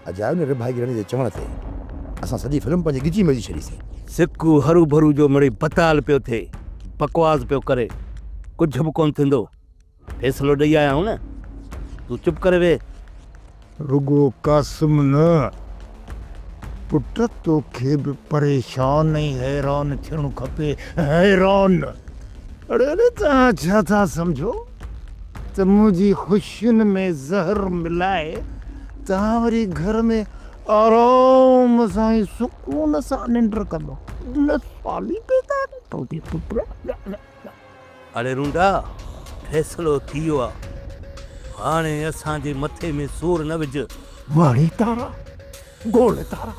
अजायो ने भाई गिरणी जे चवण ते असां सॼी फिल्म पंहिंजी गिची में विझी छॾीसीं। सिक्कू हरू भरू जो मिड़ई पताल पियो थे, बकवास पियो करे, कुछ भी कोन थींदो। फैसलो ॾेई आया हूं न, तू चुप करे वे। रुगो कासिम न, पुट तोखे भी परेशान नहीं हैरान थियणु खपे, हैरान। अरे तव्हां छा था समझो त मुंहिंजी ख़ुशियुनि में ज़हर मिलाए तव्हां वरी घर में आराम सां ऐं सुकून सां निंड कंदो? न साली पैदा नथो थिए पुट। अरे रूंडा, फैसलो थी वियो आहे, हाणे असांजे मथे में सूर न विझ। वाड़ी तारा गोल तारा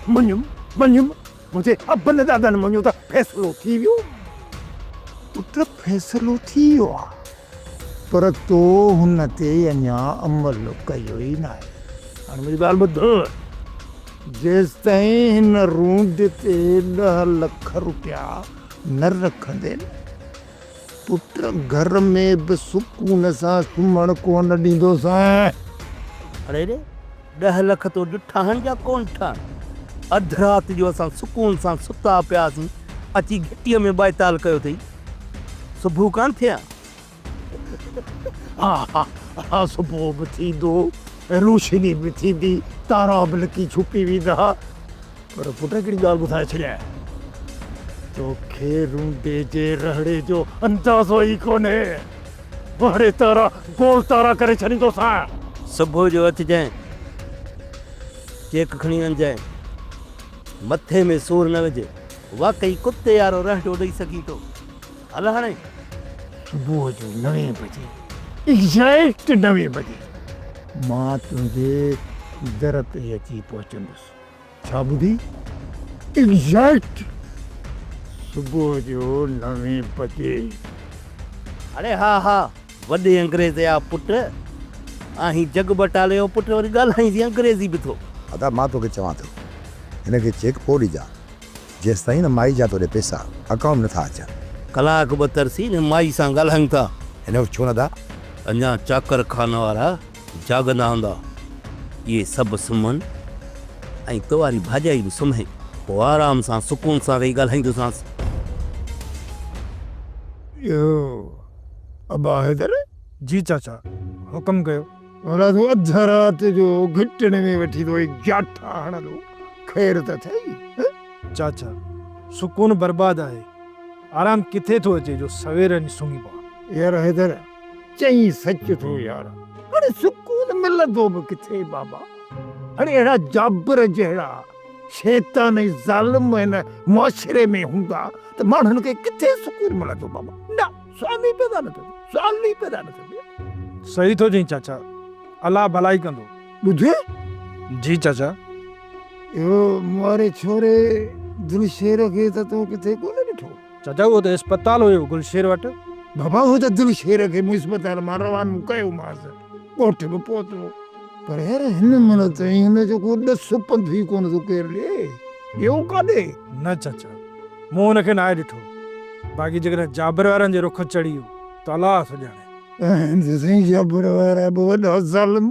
मञुम मञुम, मुंहिंजे अबन दादन मञो त फैसलो थी वियो। पुट फैसलो थी वियो आहे, पर तो हुन ते अञा अमल कयो ई न आहे। हाणे मुंहिंजी ॻाल्हि ॿुध, जेसि ताईं हिन रूंड ते 10 लख रुपया न रखंदे पुट घर में बि सुकून सां सुम्हण कोन ॾींदोसांइ। अरे रे, 10 लख तो ॾिठा हन जा कोन ठा। अधु राति जो असां सुकून सां सुता पियासीं, अची घिटीअ में बाइताल कयो अथई। सुबुह कान थिया? हा हा हा, सुबुह बि थींदो, रोशनी बि थींदी, तारा बि लिकी छुपी वेंदा। पर पुट हिकिड़ी ॻाल्हि ॿुधाए छॾियां, तोखे रूंडे जे रहड़े जो अंदाज़ो ई कोन्हे। वाड़े तारा गोल तारा करे छॾींदोसांइ। सुबुह जो अचिजांइ, चेक खणी वञजांइ, मथे में सूर न विझे। वाकई कुत्ते यारो रहड़ो ॾेई सघी थो। हल हाणे सुबुह जो 9 बजे, एग्जैक्ट 9 बजे मां तुंहिंजे दर ते अची पहुचंदुसि। छा ॿुधी? एग्जैक्ट सुबुह जो 9 बजे। अरे हा हा, वॾे अंग्रेज़ या पुट, आहीं जग बटाले जो पुट वरी ॻाल्हाईंदी अंग्रेज़ी बि थो। अदा मां तोखे चवां थो, हिनखे चेक पोइ ॾिजां, जेसि ताईं न माई जा तोड़े पैसा अकाउंट नथा अचनि। कलाक ॿ तरसी न माई सां ॻाल्हायूं था। हिन वक़्तु छो नथा? अञा चाकर खाना वारा जागंदा हूंदा। इहे सभु सुम्हनि ऐं तवारी भाॼाई बि सुम्हे, पोइ आराम सां सुकून सां वेही ॻाल्हाईंदोसांसि। यो अबा हैदर। जी चाचा, हुकम कयो। भला तूं अध राति जो घिटने में वेठी तो जाठा हणंदो, ख़ैर त थई। चाचा, सुकून बर्बाद आहे, आराम किथे थो अचे जो सवेर नहीं सुम्ही पवां। यार हैदर, चई सच थो यार। हाणे सुकून मिलंदो बि किथे बाबा? हाणे अहिड़ा जाबर जहिड़ा शैतान ऐं ज़ालिम हिन मुआशिरे में हूंदा त माण्हुनि खे किथे सुकून मिलंदो बाबा? न, साली पैदा न थिए, साली पैदा न थिए। सही थो चई चाचा, अल्लाह भलाई कंदो। ॿुधे? जी चाचा। यो मुआरे छोरे दिलशेर खे त तो किथे कोन ॾिठो? चाचा, वो तो अस्पताल हुयो गुलशेर वटि। बाबा हो त दिलशेर खे अस्पताल मां रवानो कयो मांसि, कोठ बि पहुतो। पर यार हिन महिल ताईं हिन जो को 10 पंध ई कोन थो केर ॾे। इहो काॾे? न चाचा, मूं हुनखे न आहे ॾिठो। बाक़ी जेकॾहिं जाबर वारनि जे रुख चढ़ी वियो त अलाह सुञाणे। साईं जाबर वारा बि वॾा ज़ालिम।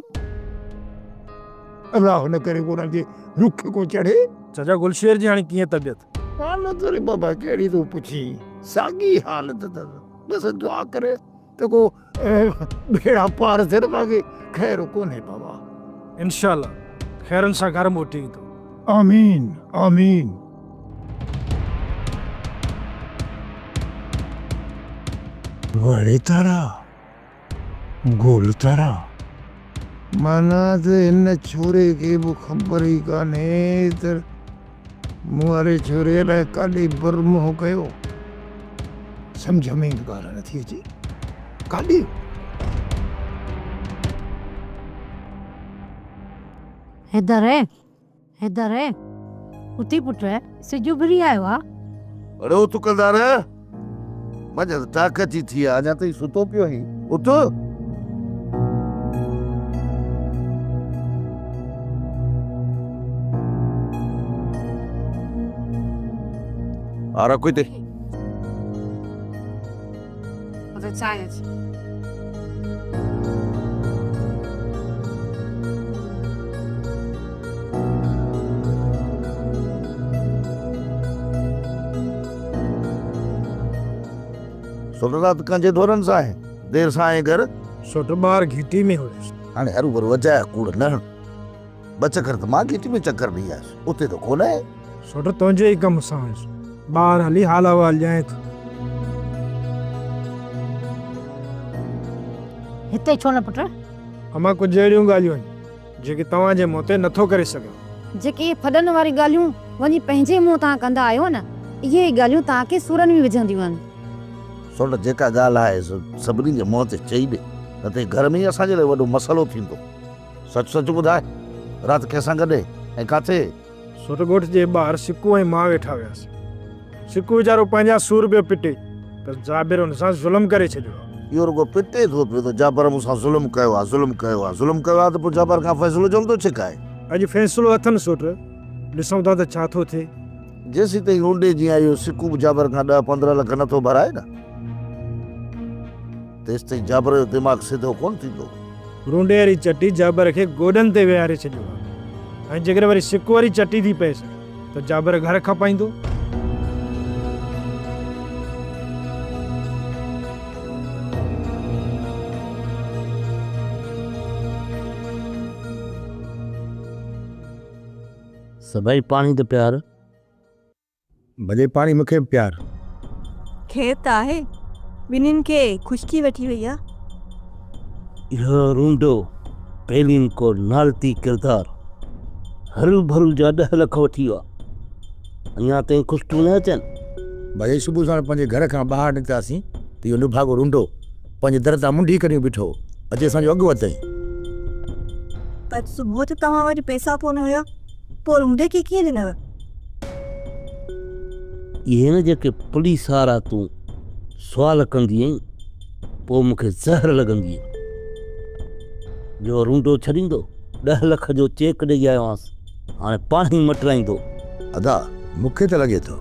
अलाह हुन करे कोन जे रुख को चढ़े। चाचा, गुलशेर जी हाणे कीअं तबियत? हालत रे बाबा कहिड़ी थो पुछी, साॻी हालत अथसि। बसि दुआ करे त को भेड़ा पार थिए, बाक़ी ख़ैर कोन्हे बाबा। इंशाल्लाह खैरन सां घर मोटी ईंदो। आमीन आमीन। वड़े तारा गोल तारा, माना त हिन छोरे खे बि ख़बर ई कान्हे त मुआरे छोरे लाइ काॾे बरमोह कयो। सम्झ में ॻाल्हि नथी अचे, काॾे? हैदर है, हैदर है, उथी पुट है, सिजु भिरी आयो आ। अरे उठ कंदार, मजा ताकत ही थी, अञा ताईं सुतो पियो आहीं। उठ। आरा कोई दे। Science. छोटो रात कंजे धोरन सा है देर सा है घर सुट बार घिटी में हुएसि हाणे हरू भरू वजाया कूड़ न ब चक्कर त मां घिटी में चक्कर ॾेई आयुसि उते त कोन आहे सुट तुंहिंजे ई कम सां हुयुसि ॿार हली हाल अहवाल ॼाए थो हिते छो न पुट? अमा कुझु अहिड़ियूं ॻाल्हियूं आहिनि जेके तव्हांजे मुंहं ते नथो करे सघां। जेके फॾनि वारी ॻाल्हियूं वञी पंहिंजे मुंहं तव्हां कंदा आहियो न, इहे ॻाल्हियूं तव्हांखे सुरनि में विझंदियूं आहिनि। सोन जेका ॻाल्हि आहे सभिनी जे मुंहं ते चई ॾे न त घर में ई असांजे लाइ वॾो मसइलो थींदो। सच सच ॿुधाए राति कंहिंसां गॾु ऐं काथे? सुट ॻोठ जे ॿाहिरि सिकू ऐं मां वेठा हुयासीं। सिकू वीचारो पंहिंजा सूर पियो पिटे पर जाबिर हुन सां ज़ुल्म करे छॾियो। इहो रुगो पिटे थो पियो त जाबर मूंसां ज़ुल्म कयो आहे ज़ुल्म कयो आहे त पोइ जाबर खां फ़ैसिलो जल्दो छिकाए। अॼु फ़ैसिलो अथनि सुट, ॾिसूं था त छा थो थिए। जेसीं ताईं रूंडे जीअं इहो सिकू बि जाबर खां 10-15 लख नथो भराए न तेसि ताईं जाबर जो दिमाग़ सिधो कोन थींदो। रूंडे वारी चटी जाबर खे गोॾनि ते वेहारे छॾियो आहे ऐं जेकर वरी सिकू वारी चटी थी पएसि त जाबर घर खां पाईंदो। सभई पाणी त प्यार भले पाणी मूंखे प्यार खेत आहे ॿिन्हिनि खे खुशकी वठी वई आहे। इहो रूंडो पहिलिन को नालती किरदार हरू भरू जा 10 लख वठी वियो आहे अञा ताईं खुशकियूं न अचनि। भले सुबुह साण पंहिंजे घर खां ॿाहिरि निकितासीं त इहो निभागो रूंडो पंहिंजे दर तां मुंडी करियूं बीठो अॼु असांजो अघु वधाई। पर सुबुह जो तव्हां वटि पैसा कोन हुया पोइ रूंडे खे कीअं ॾिनव? इहे न जेके पुलिस वारा तूं सुवाल कंदी आहीं पोइ मूंखे ज़हर लॻंदी आहे। जो रूंडो छॾींदो 10 लख जो चेक ॾेई आयो आहियां हाणे पाणी मटराईंदो। अदा मूंखे त लॻे थो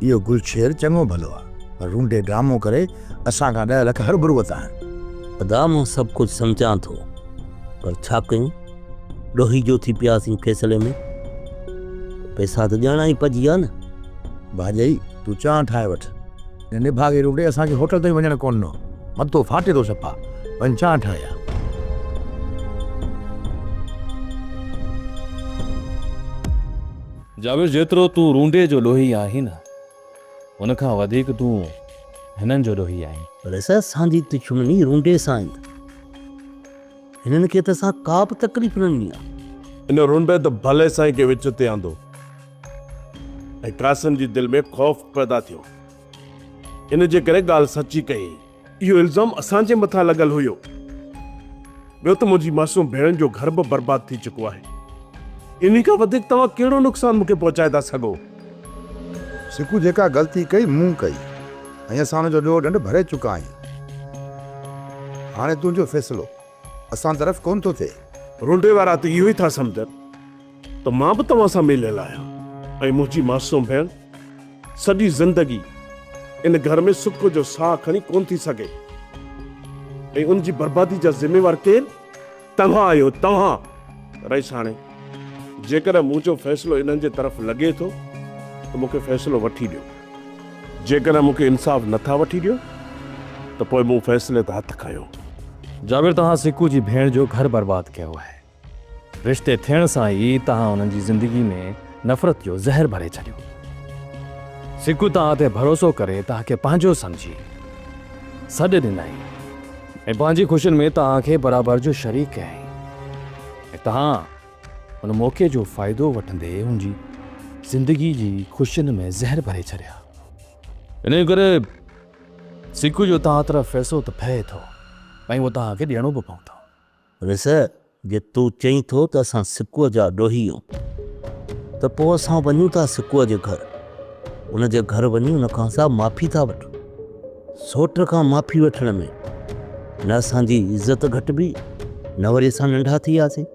इहो गुलशेर चङो भलो आहे पर रूंडे ड्रामो करे असांखां 10 लख हर भरू वरिता आहिनि। अदा मां सभु कुझु सम्झां थो पर छा कयूं ॾोही जो थी पियासीं फैसले में। पैसा त ॼणा ई पइजी विया न। भाॼई तूं चांहि ठाहे वठि निभागे रूंडे असांखे होटल ताईं वञणु कोन ॾिनो मथो फाटे थो सफ़ा वञी चांहि ठाहिया। जाबिर जेतिरो तूं रूंडे जो ॾोही आहीं न उन खां वधीक तूं हिननि जो ॾोही आहीं। पर असांजी दुश्मनी रूंडे सां आहे हिननि खे त असां का बि तकलीफ़ न ॾिनी आहे। इन रूंडे त भले साईं खे विच ते आंदो ऐं कासिम जी दिलि में ख़ौफ़ पैदा थियो इन जे करे ॻाल्हि सची कई। इहो इल्ज़ाम असांजे मथां लॻल हुयो। ॿियो त मुंहिंजी मासूम भेण जो घर बि बर्बाद थी चुको आहे। इन खां वधीक तव्हां कहिड़ो नुक़सानु मूंखे पहुचाए था सघो? सिकू जेका ग़लती कई मूं कई ऐं असां हुनजो ॾोह ॾंड भरे चुका आहियूं। हाणे तुंहिंजो फ़ैसिलो असां तरफ़ कोन थो थिए। रूंडे वारा त इहो ई था सम्झनि त मां बि तव्हां सां मिलियल आहियां ऐं मुंहिंजी मासूम भेण सॼी ज़िंदगी इन घर में सुख जो साह खणी कोन थी सघे ऐं उनजी बर्बादी जा ज़िम्मेवार केरु? तव्हां आहियो तव्हां। रईस हाणे जेकर मुंहिंजो फ़ैसिलो इन्हनि जे तरफ़ लॻे थो त मूंखे फ़ैसिलो वठी ॾियो। जेकर मूंखे इंसाफ़ नथा वठी ॾियो त पोइ मूं फ़ैसिले ते हथु खयो। जाबिर तव्हां सिकू जी भेण जो घर बर्बाद कयो आहे। रिश्ते थियण सां ई तव्हां हुननि जी ज़िंदगी में नफ़रत जो ज़हर भरे छॾियो। सिकू तव्हां ते भरोसो करे तव्हांखे पंहिंजो सम्झी सॾु ॾिनई ऐं पंहिंजी ख़ुशियुनि में तव्हांखे बराबरि जो शरीक कयईं ऐं तव्हां हुन मौक़े जो फ़ाइदो वठंदे हुनजी ज़िंदगी जी ख़ुशियुनि में ज़हर भरे छॾिया। इन करे सिकू जो तव्हां तरफ़ फ़ैसिलो त पए थो ऐं उहो तव्हांखे ॾियणो बि पवंदो। रिस जे तूं चईं थो त असां सिकूअ जा ॾोही आहियूं त पोइ असां वञूं था सिकूअ जे घर उन जे घर वञी उन खां असां माफ़ी था वठूं। सोट खां माफ़ी वठण में न असांजी इज़त घटिबी न वरी असां नंढा थी वियासीं।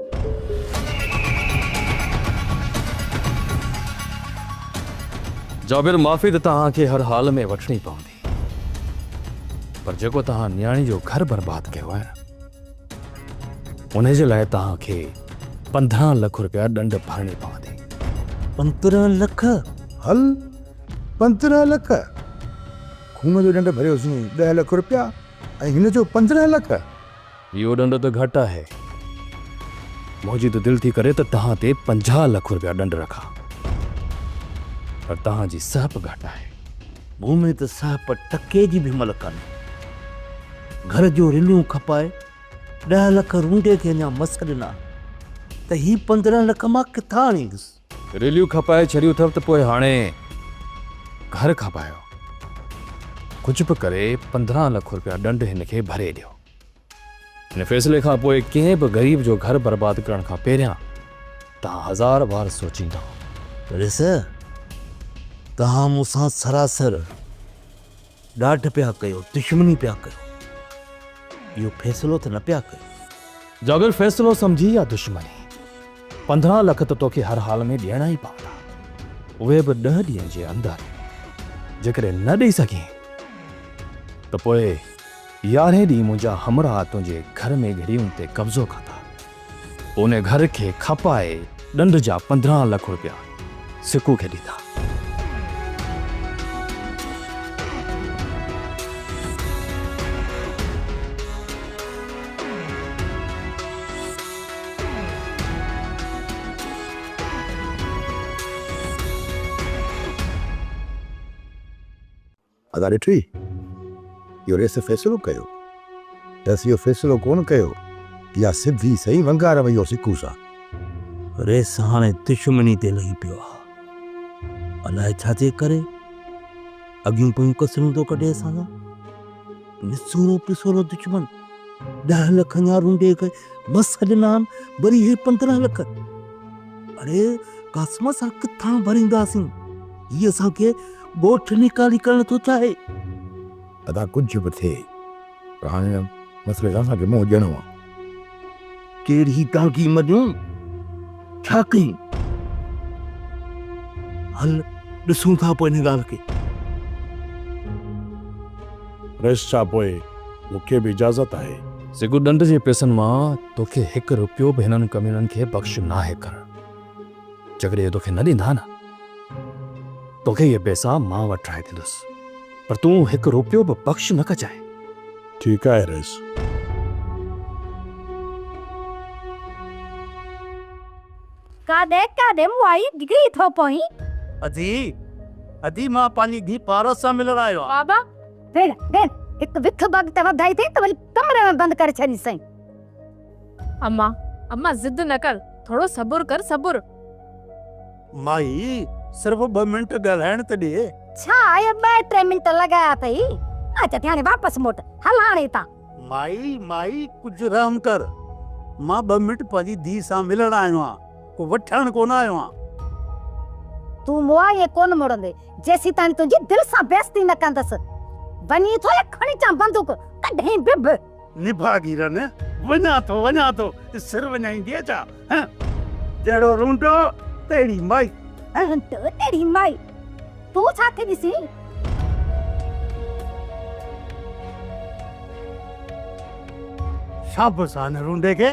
जाबिर माफ़ी त तव्हांखे हर हाल में वठणी पवंदी पर जेको तव्हां न्याणी जो घर बर्बाद कयो आहे उन जे लाइ तव्हांखे 15 लख रुपया दंड भरणी पवंदी। 15 लख? हल 15 लख हुन जो ॾंड भरियोसीं 10 लख रुपया ऐं हिन जो 15 लख। इहो ॾंड त घटि आहे। मुंहिंजी त दिलि थी करे त तव्हां ते 50 लख रुपया ॾंड रखां, पर तव्हांजी सहप घटि आहे। मूं में त सहप टके जी बि हिमल कान्हे। घर जो रिलियूं खपाए 10 लख रूंडे खे अञा मस ॾिना त ही 15 लख मां किथां आणींदुसि। रिलियूं खपाए छॾियूं अथव त पोइ हाणे घर खपायो। कुझु बि करे 15 लख रुपया ॾंड हिन खे भरे ॾियो। हिन फ़ैसिले खां पोइ कंहिं बि ग़रीब जो घर बर्बाद करण खां पहिरियां तव्हां 1000 बार सोचींदा। ॾिस, तव्हां मूंसां सरासर ॾाढ पिया कयो, दुश्मनी पिया कयो। इहो फ़ैसिलो त न पिया कयो। जाबिर, फ़ैसिलो सम्झी या दुश्मनी? 15 लख त तोखे हर हाल में ॾियणा ई पवंदा, उहे बि 10 ॾींहंनि जे अंदरि। जेकॾहिं न ॾेई सघे त पोइ 11 ॾींहं मुंहिंजा हमराह तुंहिंजे घर में घड़ियुनि ते कब्ज़ो कंदा। उन घर खे खपाए ॾंड जा 15 लख रुपया सिकू खे ॾींदा। अदा ॾिठी, इहो रेस फ़ैसिलो कयो तसि इहो फ़ैसिलो कोन कयो या सिधी सही वंगार वई सिकू सां। रेस हाणे दुश्मनी ते लही पियो आहे। अलाए छा जे करे अॻियूं पोयूं कसरूं थो कढे असां सां। निसोरो पिसोरो दुश्मन 10 लख अञा रूंडे खे मस ॾिना आहिनि, वरी हे 15 लख। अरे क़स्म सां किथां भरींदासीं? हीअ असांखे ॻोठ निकाली करण थो चाहे। अदा कुझु बि थिए, पर हाणे मसइले सां असांखे मुंहुं ॾियणो आहे। कहिड़ी टांकी मॾियूं छा कयूं? हल ॾिसूं था पोइ हिन ॻाल्हि खे। रेस छा पोइ मूंखे बि इजाज़त आहे। सिकू, ॾंड जे पैसनि मां तोखे 1 रुपयो बि हिननि कमीननि खे बख़्श न आहे करणु। जेकॾहिं तोखे न ॾींदा न, तोखे इहे पैसा मां वटि ठाहे ॾींदुसि, पर तूं 1 रुपयो बि बख़्श न कजाए। ठीकु आहे रेस। काॾे मूं आई डिग्री थो पई। अधी मां पंहिंजी धी पारस सां मिलण आयो आहियां। बाबा भेण भेण हिकु विथ बग ते वधाई थी त वरी कमरे में बंदि करे छॾी सई। अम्मा अम्मा जिद न कर, थोड़ो सब्र कर, सब्र। माई सिर्फ 2 मिंट ॻाल्हाइण त ॾे। छा आहे 2-3 मिंट लॻाया अथई? अच हाणे वापसि मोट हल हाणे तां। माई कुझु रहम कर। मां 2 मिंट पंहिंजी धी सां मिलण आयो आहियां, को वठण कोन आयो आहियां। तूं मुआ ये कोन मुड़ंदे जेसी ताणी तुंहिंजी दिलि सां बेइज़ती न कंदसि। वञी थो या खणी चा बंदूक कढे बिब। निभागीरन वञा थो सिर वञाईंदी छा? जहिड़ो रूंडो तेड़ी माई। तेरी माई तूं छा थी ॾिसी? शाबस आहे रूंडे खे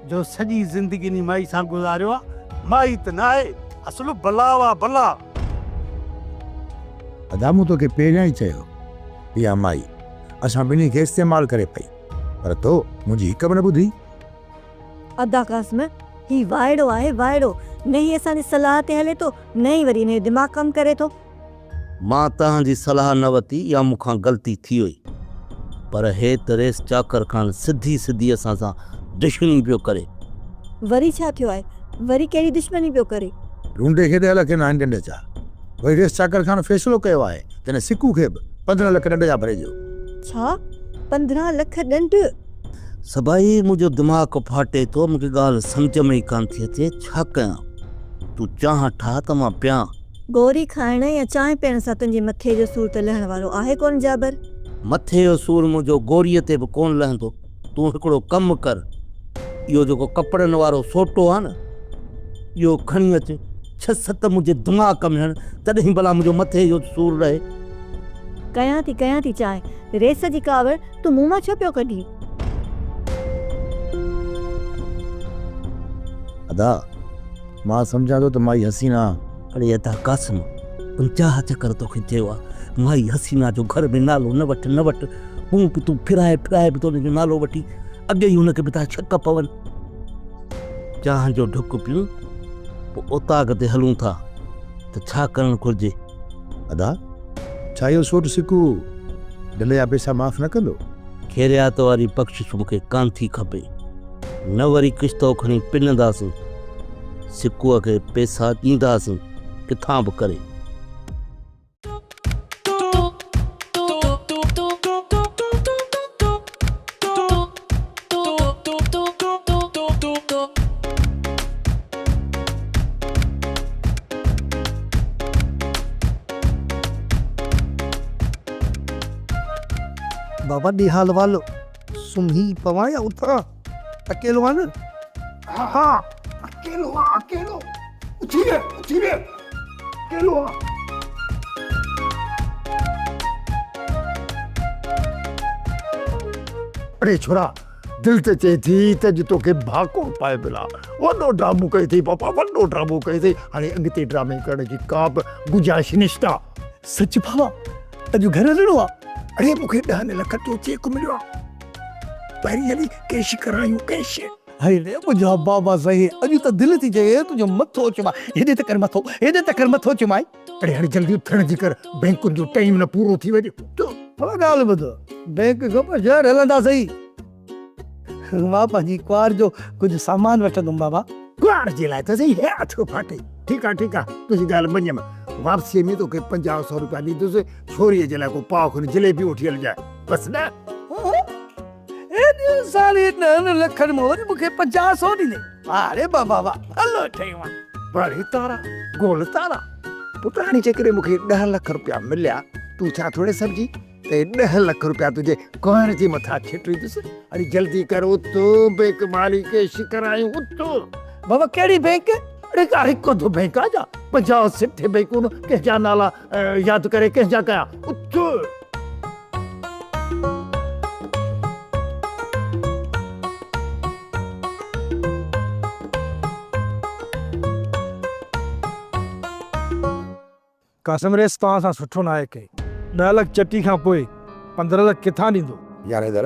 जो सॼी ज़िंदगी नी माई सां गुज़ारियो आहे। माई त न आहे, असुल बला बला। अदा मूं तोखे पहिरियां ई चयो, इहा माई असां ॿिन्ही खे इस्तेमालु करे पई, पर तो मुंहिंजी हिक बि न ॿुधी। अदा क़स्म ही वाइड़ो आहे वाइड़ो। नहीं असांजी सलाह ते हले तो, नहीं वरी ने दिमाग़ कम करे तो। मां तव्हांजी सलाह न वरिती या मूंखां ग़लती थी हुई, पर हे त रेस चाकर खान सिधी असां सां दुश्मनी पियो करे। वरी छा थियो आहे? वरी कहिड़ी दुश्मनी पियो करे? रूंडे खे 10 लख न आहिनि ॾंड जा। वरी रेस चाकर खान फ़ैसिलो कयो आहे त हिन सिकू खे बि 15 लख ॾंड जा भरे ॾियो। छा 15 लख ॾंड? सभाई मुंहिंजो दिमाग़ फाटे थो, मूंखे ॻाल्हि सम्झ में ई कान थी अचे छा कयां। तूं चाह ठाह त मां पियां। गोरी खाइण या चांहि पीअण सां तुंहिंजे मथे जो सूर त लहण वारो आहे कोन जाबर? मथे जो सूर मुंहिंजो गोरीअ ते बि कोन लहंदो। तूं हिकिड़ो कमु कर, इहो जेको कपिड़नि वारो सोटो आहे न, इहो खणी अच 6-7 मुंहिंजे दिमाग़ में हण, तॾहिं भला मुंहिंजो मथे जो सूर रहे। कयां थी चांहि। रेस जी कावर तूं मुंहुं मां छो पियो कढी? अदा मां सम्झां थो त माई हसीना। अरे अदा क़स्म 50 चकर तोखे चयो आहे, माई हसीना जो घर में नालो न वठ हूं तूं फिराए बि तो हुनजो नालो वठी अॻे ई हुनखे बि था शक पवनि चाह जो ढुक पियूं पोइ उताग ते हलूं था त छा करणु घुरिजे? अदा छा इहो सोट सिकू दिल जा पैसा माफ़ न कंदो? खेरियात वारी बख़्शिश मूंखे कान थी खपे, न वरी किश्तो खणी पिनंदासीं, सिकूअ खे पैसा ॾींदासीं किथां बि करे। बाबा निहाल वालो सुम्ही पवा या उठा? अकेलो आ न? हाँ अकेलो उठिए अकेलो आ। अरे छोरा दिल ते चे थी त जितो के भाको पाए बिला वॾो ड्रामो कई थी पापा, वॾो ड्रामो कई थी। हाणे अॻिते ड्रामे करण जी का बि गुंजाइश निश्ता। सच भावा अॼु घर हलणो आ। अरे मूंखे 10 लख जो चेक मिलियो आहे, पहिरीं हली कैश करायूं कैश। हाय रे मुंहिंजा बाबा सही अॼु त दिलि थी चए तुंहिंजो मथो चुमाए, हेॾे तकर मथो चुमाए। अरे हाणे जल्दी उथण जी कर, बैंकुनि जो टाइम न पूरो थी वञे। ॻाल्हि ॿुधो, बैंक खां बज़ार हलंदा सही, मां पंहिंजी कुआर जो कुझु सामान वठंदुमि बाबा। कुआर जे लाइ त सही हथ फाटे। ठीकु आहे तुंहिंजी ॻाल्हि मञियमि। वापसी में तोखे 50-100 रुपया ॾींदुसि, छोरीअ जे लाइ को पाव खनि जलेबी वठी हलिजाए बसि न। साढ़े 9 लखनि में वरी मूंखे 50-100 ॾींदे? अरे बाबा वाह हलो ठहियो आहे। बड़े तारा गोल तारा पुट, हाणे जेकॾहिं मूंखे 10 लख रुपया मिलिया तूं छा थोरे सम्झी ते 10 लख रुपया तुंहिंजे कुंवर जे मथां छिटींदुसि। अरे जल्दी कर उथो, बैंक माली कैश करायूं उथो। बाबा कहिड़ी बैंक? अरे का हिकु दो बैंक आ जा 50-60 बैंकूं कंहिंजा नाला यादि करे कंहिंजा कया उथो। कसम रेस तव्हां सां सुठो न आहे कई। 10 लख चटी खां पोइ 15 लख किथां ॾींदो? यार हैदर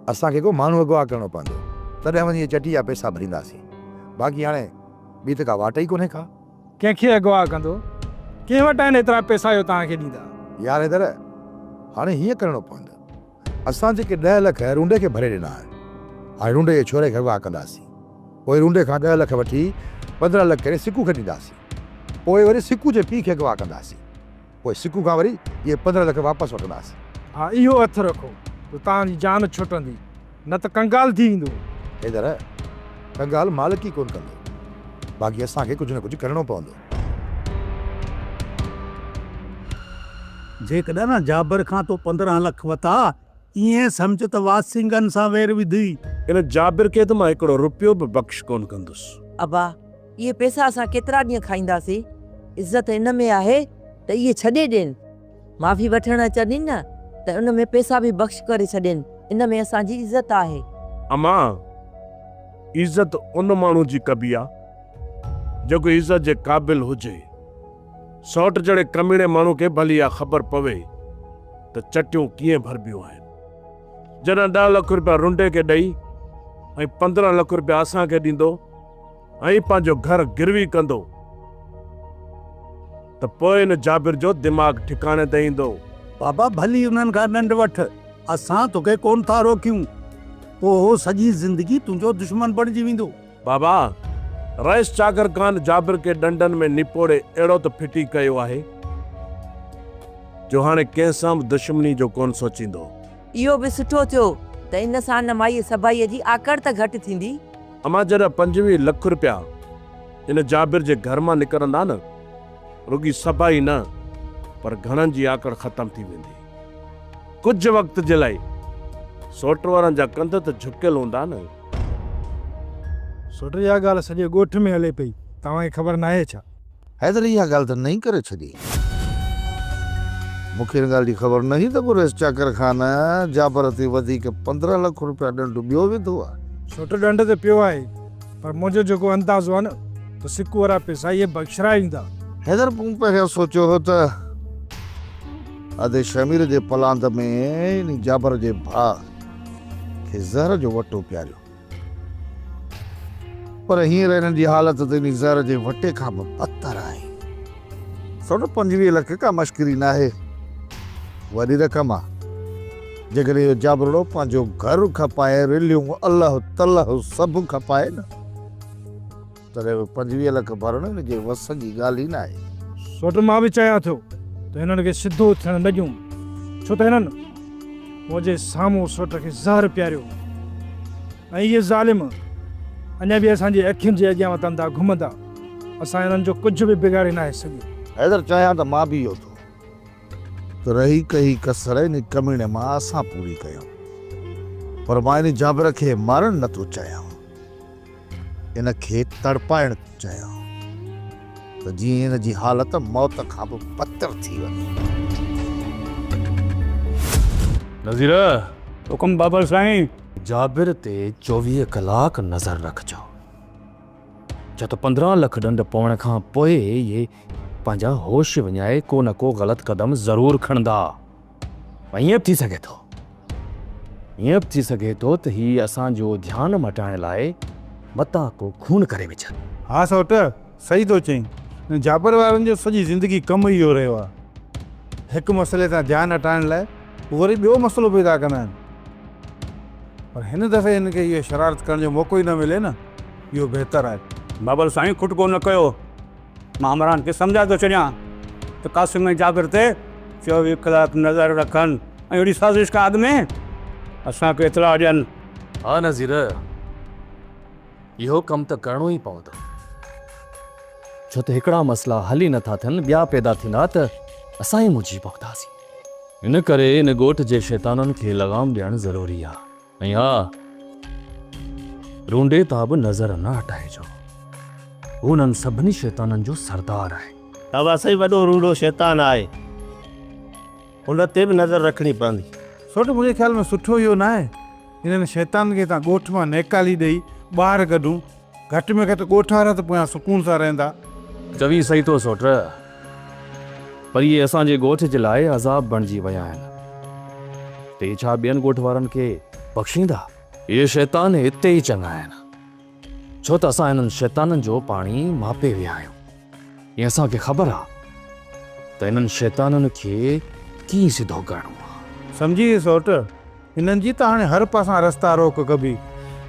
असांखे को माण्हू अगवा करणो पवंदो, तॾहिं वञी चटी जा पैसा भरींदासीं। बाक़ी हाणे ॿी त का वाट ई कोन्हे का। कंहिंखे अगवा कंदो? कंहिं वटि आहिनि एतिरा पैसा जो तव्हांखे ॾींदा? यार हैदर हाणे हीअं करिणो पवंदो, असां जेके 10 लख रूंडे खे भरे ॾिना आहिनि, हाणे रूंडे जे छोरे खे अगवा कंदासीं, पोइ रूंडे खां 10 लख वठी 15 लख करे सिकू खे ॾींदासीं, पोइ वरी सिकू जे पीउ खे अगवा कंदासीं, पोइ सिकू खां वरी इहे 15 लख वापसि वठंदासीं। हा इहो हथु रखो त तव्हांजी जान छुटंदी, न त कंगाल थी ईंदो। हैदर कंगाल मालिक ई कोन कंदो, बाक़ी असांखे कुझु न कुझु करिणो पवंदो। जेकॾहिं न जाबर खां तो 15 लख वता, ईअं सम्झ त वासिंगन सां वेर विधी। इन जाबिर खे त मां 1 रुपयो बि बख़्श कोन कंदुसि। अबा ये पैसा असां केतिरा ॾींहं खाईंदासीं? इज़त इन में आहे त इहे छॾे ॾियनि, माफ़ी वठण अचनि न त उन में पैसा बि बख़्श करे छॾनि, इन में असांजी इज़त आहे। अमा इज़त उन माण्हू जी कबी आहे जेको इज़त जे क़ाबिल हुजे। सौट जड़े कमीणे माण्हू खे भली इहा ख़बर पवे त चटियूं कीअं भरबियूं आहिनि। जॾहिं 10 लख रुपया रुंडे खे ॾेई ऐं 15 लख रुपया असांखे ॾींदो ऐं पंहिंजो घर गिरवी कंदो त पोइ इन जाबिर जो दिमाग़ ठिकाणे ते ईंदो। बाबा भली उन्हनि खां नंढ वठ, असां तोखे कोन था रोकियूं, पोइ सॼी ज़िंदगी तुंहिंजो दुश्मन बणिजी वेंदो। बाबा रईस चाकर ख़ान जाबिर खे डंडन में निपोड़े अहिड़ो त फिटी कयो आहे जो हाणे कंहिं सां बि दुश्मनी जो कोन सोचींदो। इहो बि सुठो थियो त इन सां न माई सभाईअ जी आकड़ त घटि थींदी। अमा जॾहिं 25 लख रुपया इन जाबिर जे घर मां निकिरंदा न, रुगी सभाई न पर घणनि जी आकड़ ख़तम थी वेंदी। कुझु वक़्त जे लाइ सोट वारनि जा कंध त झुकियल हूंदा न। सुठ इहा ॻाल्हि सॼे ॻोठ में हले पई, तव्हांखे ख़बर न आहे छा? हैदर इहा ॻाल्हि त नहीं करे छॾी, मूंखे हिन ॻाल्हि जी ख़बर न हुई त पोइ रईस चाकर ख़ान जाबर ते वधीक 15 लख रुपया ॾंड ॿियो विधो आहे। सुठ ॾंड ते पियो आहे, पर मुंहिंजो जेको अंदाज़ो आहे न त सिकू वारा पैसा इहे बख़्शरा ईंदा। हैदर मूं पहिरियों सोचियो हो त अदे शमीर जे पलांद में इन जाबर जे भा खे ज़हर जो वटो प्यारियो, पर हींअर हिननि जी हालत त इन ज़हर जे वटे खां बि बदतर आहे। 25 लख का मश्किरी न आहे, वॾी रक़म आहे। जेकॾहिं इहो जाबरड़ो पंहिंजो घर खपाए, रिलियूं अलाह तलाह सभु खपाए न, तॾहिं 25 लख भरणु हिन जे वस जी ॻाल्हि ई न आहे। सोट मां बि चाहियां थो त हिननि खे सिधो थियणु न ॾियूं, छो त हिननि मुंहिंजे साम्हूं सोट खे ज़हर पियारियो ऐं इहे ज़ालिम अञा बि असांजी अखियुनि जे अॻियां वतंदा घुमंदा। असां हिननि जो कुझु बि बिगाड़े न आहे सघियो। हैदर चाहियां त मां बि इहो थो त रही कही कसर इन कमीणे मां असां पूरी कयूं, पर मां इन जाबर खे मारणु नथो चाहियां, इन खे तड़पाइणु चाहियां त जीअं हिन जी हालत मौत खां बि बदतर थी वञे। नज़ीर, हुकुम बाबर साईं। जाबिर ते 24 कलाक नज़र रखजो, छो त 15 लख ॾंड पवण खां पोइ ये पंहिंजा होश विञाए को न को ग़लति क़दम ज़रूर खणंदा। ईअं बि थी सघे थो त हीअ असांजो ध्यानु मटाइण लाइ मता को खून करे विझनि। हाँ सौट सही थो चईं, जाबर वारनि जो सॼी ज़िंदगी कमु इहो रहियो आहे, हिकु मसइले तां ध्यानु हटाइण लाइ वरी ॿियो मसइलो पैदा कंदा आहिनि, पर हिन दफ़े हिनखे इहो शरारत करण जो मौक़ो ई न मिले न, इहो बहितरु आहे। बाबर साईं खुटको न कयो, मां अमरान खे सम्झाए थो छॾियां त कासिम ऐं जाबिर ते 24 कलाक नज़र रखनि ऐं अहिड़ी साज़िश काद में असांखे इतला ॾियनि। हा नज़ीर, इहो कमु त करिणो ई पवंदो, छो त हिकिड़ा मसइला हल ई नथा थियनि, ॿिया पैदा थींदा त असां ई मुंझी पवंदासीं। इन करे इन ॻोठ जे शैताननि खे लगाम ॾियणु ज़रूरी आहे। ऐं हा, रूंडे तां बि नज़र न हटाइजो, उन्हनि सभिनी शैताननि जो सरदार आहे। तव्हां सही वॾो रूड़ो शैतान आहे, हुन ते बि नज़र रखणी पवंदी। सोट मुंहिंजे ख़्याल में सुठो इहो न आहे हिननि शैतान खे तव्हां ॻोठ मां नेकाली ॾेई ॿाहिरि कढूं, घटि में घटि ॻोठ वारा त पोयां सुकून सां रहंदा। चवी सही थो सोट, पर इहे असांजे ॻोठ जे लाइ अज़ाब बणिजी विया आहिनि। ते छा ॿियनि ॻोठ वारनि खे बख़्शींदा? इहे शैतान हिते ई चङा आहिनि, छो त असां हिननि शैताननि जो पाणी मापे विया आहियूं। ईअं असांखे ख़बर आहे त हिननि शैताननि खे कीअं सिधो करणो आहे। सम्झी सोट, हिननि जी त हाणे हर पासां रस्ता रोक कबी,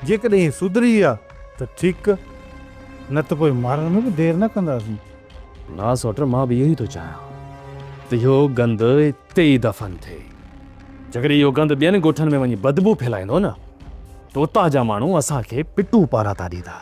जेकॾहिं हीअ सुधरी आहे त ठीकु, न त पोइ मारण में बि देरि न कंदासीं। ना सोट, मां बि इहो ई थो चाहियां त इहो गंद हिते ई दफ़न थिए। जेकॾहिं इहो गंद ॿियनि ॻोठनि में वञी बदबू फैलाईंदो न, त उतां जा माण्हू असांखे पिटू पारां था ॾींदा।